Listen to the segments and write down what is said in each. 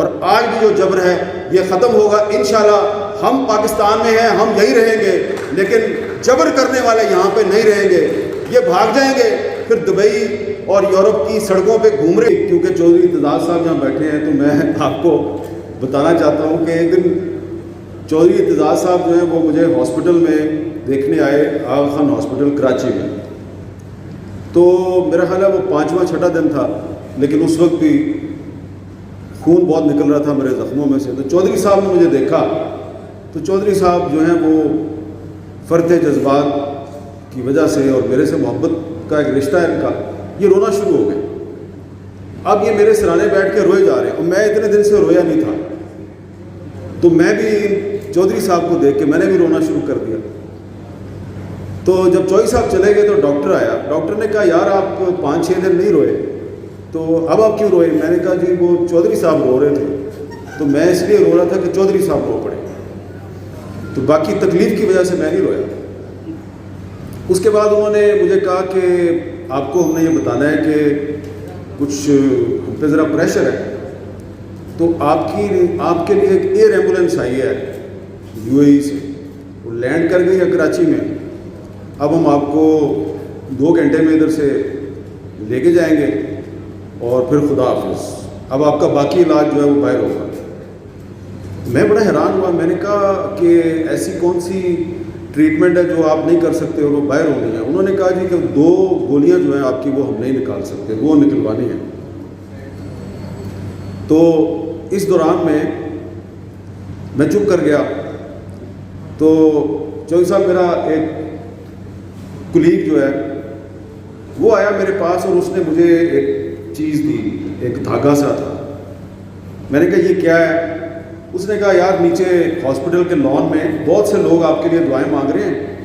اور آج بھی جو جبر ہے یہ ختم ہوگا انشاءاللہ. ہم پاکستان میں ہیں, ہم یہی رہیں گے, لیکن جبر کرنے والے یہاں پہ نہیں رہیں گے. یہ بھاگ جائیں گے, پھر دبئی اور یورپ کی سڑکوں پہ گھوم رہے. کیونکہ چودھری اعتزاز صاحب یہاں بیٹھے ہیں تو میں آپ کو بتانا چاہتا ہوں کہ ایک دن چودھری اعتزاز صاحب جو ہیں وہ مجھے ہاسپٹل میں دیکھنے آئے, آغا خان ہاسپٹل کراچی میں. تو میرا خیال ہے وہ 5واں 6واں دن تھا, لیکن اس وقت بھی خون بہت نکل رہا تھا میرے زخموں میں سے. تو چودھری صاحب نے مجھے دیکھا تو چودھری صاحب جو ہیں وہ فرط جذبات کی وجہ سے اور میرے سے محبت کا ایک رشتہ ہے ان کا, یہ رونا شروع ہو گئے. اب یہ میرے سرانے بیٹھ کے روئے جا رہے ہیں اور میں اتنے دن سے رویا نہیں تھا. تو میں بھی چودھری صاحب کو دیکھ کے میں نے بھی رونا شروع کر دیا. تو جب چودھری صاحب چلے گئے تو ڈاکٹر آیا. ڈاکٹر نے کہا یار آپ 5-6 دن نہیں روئے, تو اب آپ کیوں روئے؟ میں نے کہا جی وہ چودھری صاحب رو رہے تھے تو میں اس لیے رو رہا تھا کہ چودھری صاحب رو پڑے, تو باقی تکلیف کی وجہ سے میں نہیں رویا. اس کے بعد انہوں نے مجھے کہا کہ آپ کو ہم نے یہ بتانا ہے کہ کچھ ہم پہ ذرا پریشر ہے, تو آپ کے لیے ایک ایئر ایمبولینس آئی ہے UAE سے, وہ لینڈ کر گئی ہے کراچی میں. اب ہم آپ کو 2 گھنٹے میں ادھر سے لے کے جائیں گے اور پھر خدا حافظ. اب آپ کا باقی علاج جو ہے وہ باہر ہوگا. میں بڑا حیران ہوا. میں نے کہا کہ ایسی کون سی ٹریٹمنٹ ہے جو آپ نہیں کر سکتے اور وہ باہر ہونی ہے؟ انہوں نے کہا جی کہ 2 گولیاں جو ہیں آپ کی وہ ہم نہیں نکال سکتے, وہ نکلوانی ہیں. تو اس دوران میں چپ کر گیا. تو چودھری صاحب میرا ایک کلیگ جو ہے وہ آیا میرے پاس اور اس نے مجھے ایک چیز دی, ایک دھاگا سا تھا. میں نے کہا یہ کیا ہے؟ اس نے کہا یار نیچے ہاسپٹل کے لان میں بہت سے لوگ آپ کے لیے دعائیں مانگ رہے ہیں,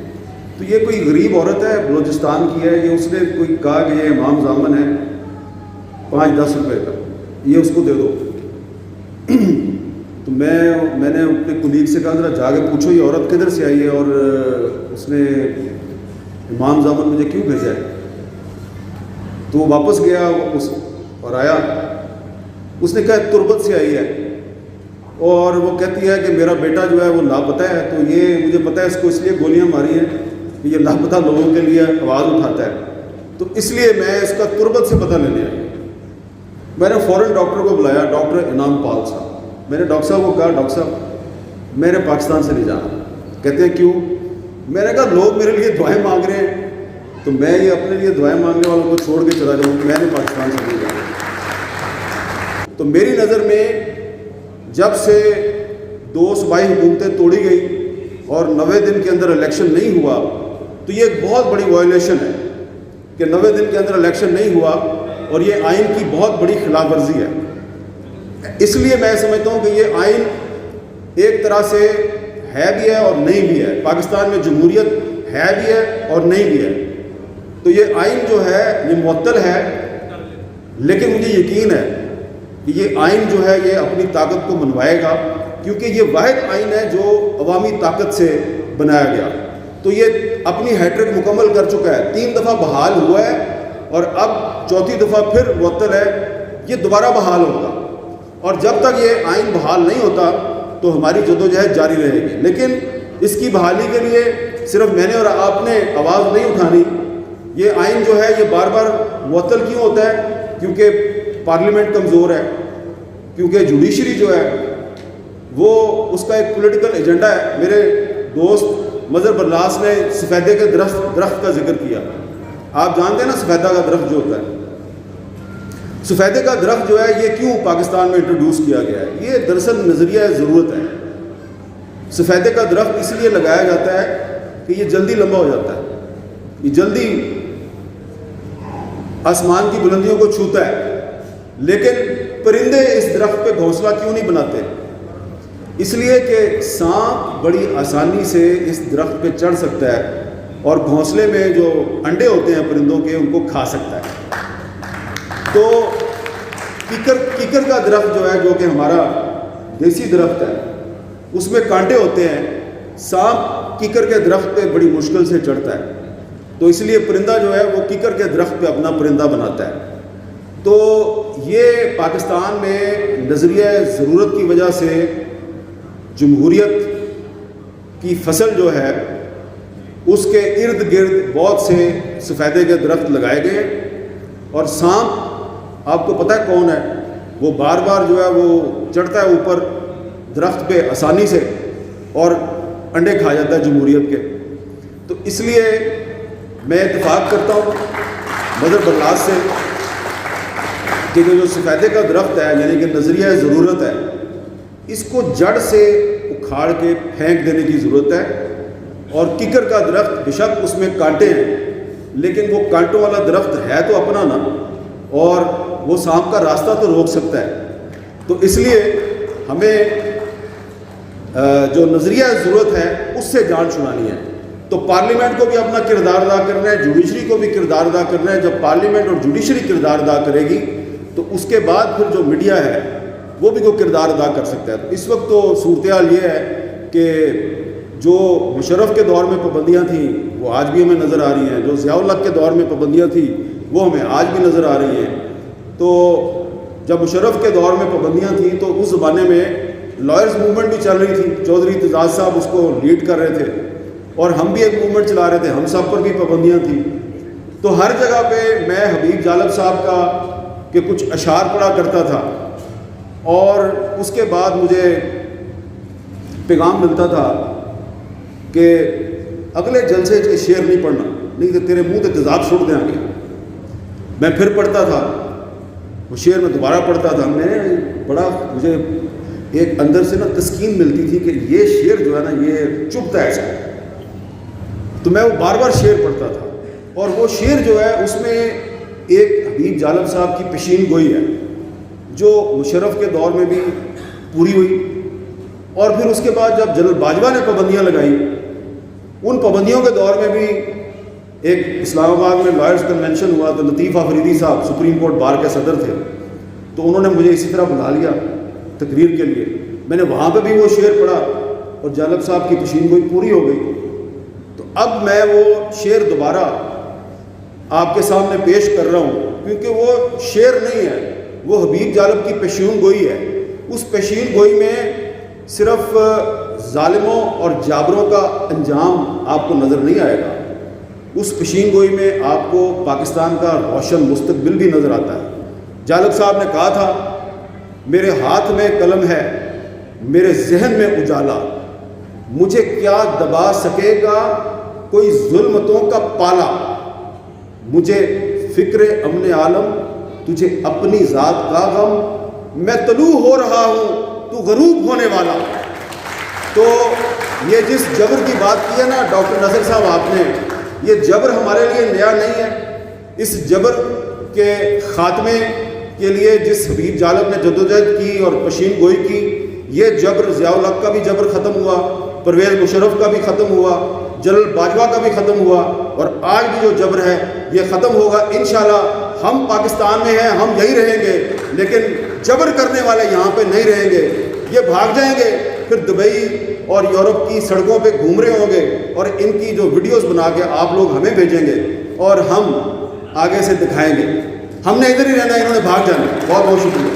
تو یہ کوئی غریب عورت ہے بلوچستان کی ہے, یہ اس نے کوئی کہا کہ یہ امام زامن ہے 5-10 روپے کا, یہ اس کو دے دو. تو میں نے اپنے کلیگ سے کہا ذرا جا کے پوچھو یہ عورت کدھر سے آئی ہے اور اس نے امام زامن مجھے کیوں بھیجا ہے. تو وہ واپس گیا اور آیا. اس نے کہا تربت سے آئی ہے اور وہ کہتی ہے کہ میرا بیٹا جو ہے وہ لاپتہ ہے, تو یہ مجھے پتہ ہے اس کو اس لیے گولیاں ماری ہیں کہ یہ لاپتہ لوگوں کے لیے آواز اٹھاتا ہے, تو اس لیے میں اس کا تربت سے پتہ لینے آیا. میں نے فوراً ڈاکٹر کو بلایا, ڈاکٹر انعام پال صاحب. میں نے ڈاکٹر صاحب کو کہا ڈاکٹر صاحب میں نے پاکستان سے نہیں جانا. کہتے ہیں کیوں؟ میں نے کہا لوگ میرے لیے دعائیں مانگ رہے ہیں تو میں یہ اپنے لیے دعائیں مانگنے والوں کو چھوڑ کے چلا جاؤں, میں نے پاکستان سے نہیں جانا. تو میری نظر میں جب سے 2 صوبائی حکومتیں توڑی گئی اور 90 دن کے اندر الیکشن نہیں ہوا, تو یہ ایک بہت بڑی وائلیشن ہے کہ 90 دن کے اندر الیکشن نہیں ہوا اور یہ آئین کی بہت بڑی خلاف ورزی ہے. اس لیے میں سمجھتا ہوں کہ یہ آئین ایک طرح سے ہے بھی ہے اور نہیں بھی ہے. پاکستان میں جمہوریت ہے بھی ہے اور نہیں بھی ہے. تو یہ آئین جو ہے یہ معطل ہے, لیکن مجھے یقین ہے کہ یہ آئین جو ہے یہ اپنی طاقت کو منوائے گا, کیونکہ یہ واحد آئین ہے جو عوامی طاقت سے بنایا گیا. تو یہ اپنی ہیٹرک مکمل کر چکا ہے, 3 دفعہ بحال ہوا ہے اور اب 4تھی دفعہ پھر معطل ہے. یہ دوبارہ بحال ہوگا اور جب تک یہ آئین بحال نہیں ہوتا تو ہماری جدوجہد جاری رہے گی. لیکن اس کی بحالی کے لیے صرف میں نے اور آپ نے آواز نہیں اٹھانی. یہ آئین جو ہے یہ بار بار معطل کیوں ہوتا ہے؟ کیونکہ پارلیمنٹ کمزور ہے, کیونکہ جوڈیشری جو ہے وہ اس کا ایک پولیٹیکل ایجنڈا ہے. میرے دوست مظہر برلاس نے سفیدے کے درخت کا ذکر کیا. آپ جانتے ہیں نا سفیدہ کا درخت جو ہوتا ہے, سفیدے کا درخت جو ہے یہ کیوں پاکستان میں انٹروڈیوس کیا گیا ہے؟ یہ دراصل نظریہ ضرورت ہے. سفیدے کا درخت اس لیے لگایا جاتا ہے کہ یہ جلدی لمبا ہو جاتا ہے, یہ جلدی آسمان کی بلندیوں کو چھوتا ہے. لیکن پرندے اس درخت پہ گھونسلہ کیوں نہیں بناتے؟ اس لیے کہ سانپ بڑی آسانی سے اس درخت پہ چڑھ سکتا ہے اور گھونسلے میں جو انڈے ہوتے ہیں پرندوں کے ان کو کھا سکتا ہے. تو کیکر کا درخت جو ہے جو کہ ہمارا دیسی درخت ہے اس میں کانٹے ہوتے ہیں. سانپ کیکر کے درخت پہ بڑی مشکل سے چڑھتا ہے, تو اس لیے پرندہ جو ہے وہ کیکر کے درخت پہ اپنا پرندہ بناتا ہے. تو یہ پاکستان میں نظریہ ضرورت کی وجہ سے جمہوریت کی فصل جو ہے اس کے ارد گرد بہت سے سفیدے کے درخت لگائے گئے، اور سانپ آپ کو پتہ ہے کون ہے، وہ بار بار جو ہے وہ چڑھتا ہے اوپر درخت پہ آسانی سے اور انڈے کھا جاتا ہے جمہوریت کے۔ تو اس لیے میں اتفاق کرتا ہوں مظہر برلاس سے کہ جو سفیدے کا درخت ہے یعنی کہ نظریہ ضرورت ہے، اس کو جڑ سے اکھاڑ کے پھینک دینے کی ضرورت ہے۔ اور ککر کا درخت بے شک اس میں کانٹے ہیں، لیکن وہ کانٹوں والا درخت ہے تو اپنا نا، اور وہ سانپ کا راستہ تو روک سکتا ہے۔ تو اس لیے ہمیں جو نظریہ ضرورت ہے اس سے جان چھڑانی ہے۔ تو پارلیمنٹ کو بھی اپنا کردار ادا کرنا ہے، جوڈیشری کو بھی کردار ادا کرنا ہے۔ جب پارلیمنٹ اور جوڈیشری کردار ادا کرے گی تو اس کے بعد پھر جو میڈیا ہے وہ بھی کوئی کردار ادا کر سکتا ہے۔ تو اس وقت تو صورتحال یہ ہے کہ جو مشرف کے دور میں پابندیاں تھیں وہ آج بھی ہمیں نظر آ رہی ہیں، جو ضیاء الحق کے دور میں پابندیاں تھیں وہ ہمیں آج بھی نظر آ رہی ہیں۔ تو جب مشرف کے دور میں پابندیاں تھیں تو اس زمانے میں لائرز موومنٹ بھی چل رہی تھی، چودھری اعتزاز صاحب اس کو لیڈ کر رہے تھے، اور ہم بھی ایک موومنٹ چلا رہے تھے، ہم سب پر بھی پابندیاں تھیں۔ تو ہر جگہ پہ میں حبیب جالب صاحب کا کہ کچھ اشعار پڑھا کرتا تھا، اور اس کے بعد مجھے پیغام ملتا تھا کہ اگلے جلسے کے شعر نہیں پڑھنا، نہیں تو تیرے منہ تے تیزاب چھوڑ دیں گے۔ میں پھر پڑھتا تھا وہ شعر، میں دوبارہ پڑھتا تھا، میں بڑا مجھے ایک اندر سے نا تسکین ملتی تھی کہ یہ شعر جو ہے نا یہ چبھتا ہے ایسا۔ تو میں وہ بار بار شعر پڑھتا تھا، اور وہ شعر جو ہے اس میں ایک حبیب جالب صاحب کی پیشین گوئی ہے جو مشرف کے دور میں بھی پوری ہوئی، اور پھر اس کے بعد جب جنرل باجوہ نے پابندیاں لگائی، ان پابندیوں کے دور میں بھی ایک اسلام آباد میں لائرز کنونشن ہوا تو لطیف آفریدی صاحب سپریم کورٹ بار کے صدر تھے، تو انہوں نے مجھے اسی طرح بلا لیا تقریر کے لیے۔ میں نے وہاں پہ بھی وہ شعر پڑھا اور جالب صاحب کی پیشین گوئی پوری ہو گئی۔ تو اب میں وہ شعر دوبارہ آپ کے سامنے پیش کر رہا ہوں، کیونکہ وہ شعر نہیں ہے، وہ حبیب جالب کی پیشین گوئی ہے۔ اس پیشین گوئی میں صرف ظالموں اور جابروں کا انجام آپ کو نظر نہیں آئے گا، اس پیشین گوئی میں آپ کو پاکستان کا روشن مستقبل بھی نظر آتا ہے۔ جالب صاحب نے کہا تھا، میرے ہاتھ میں قلم ہے، میرے ذہن میں اجالا، مجھے کیا دبا سکے گا کوئی ظلمتوں کا پالا، مجھے فکر امن عالم تجھے اپنی ذات کا غم، میں طلوع ہو رہا ہوں تو غروب ہونے والا۔ تو یہ جس جبر کی بات کی ہے نا ڈاکٹر ناصر صاحب آپ نے، یہ جبر ہمارے لیے نیا نہیں ہے۔ اس جبر کے خاتمے کے لیے جس حبیب جالب نے جدوجہد کی اور پیشین گوئی کی، یہ جبر ضیاء الحق کا بھی جبر ختم ہوا، پرویز مشرف کا بھی ختم ہوا، جنرل باجوہ کا بھی ختم ہوا، اور آج بھی جو جبر ہے یہ ختم ہوگا انشاءاللہ۔ ہم پاکستان میں ہیں، ہم یہی رہیں گے، لیکن جبر کرنے والے یہاں پہ نہیں رہیں گے، یہ بھاگ جائیں گے، پھر دبئی اور یورپ کی سڑکوں پہ گھوم رہے ہوں گے، اور ان کی جو ویڈیوز بنا کے آپ لوگ ہمیں بھیجیں گے اور ہم آگے سے دکھائیں گے۔ ہم نے ادھر ہی رہنا ہے، انہوں نے بھاگ جانا ہے۔ بہت بہت شکریہ۔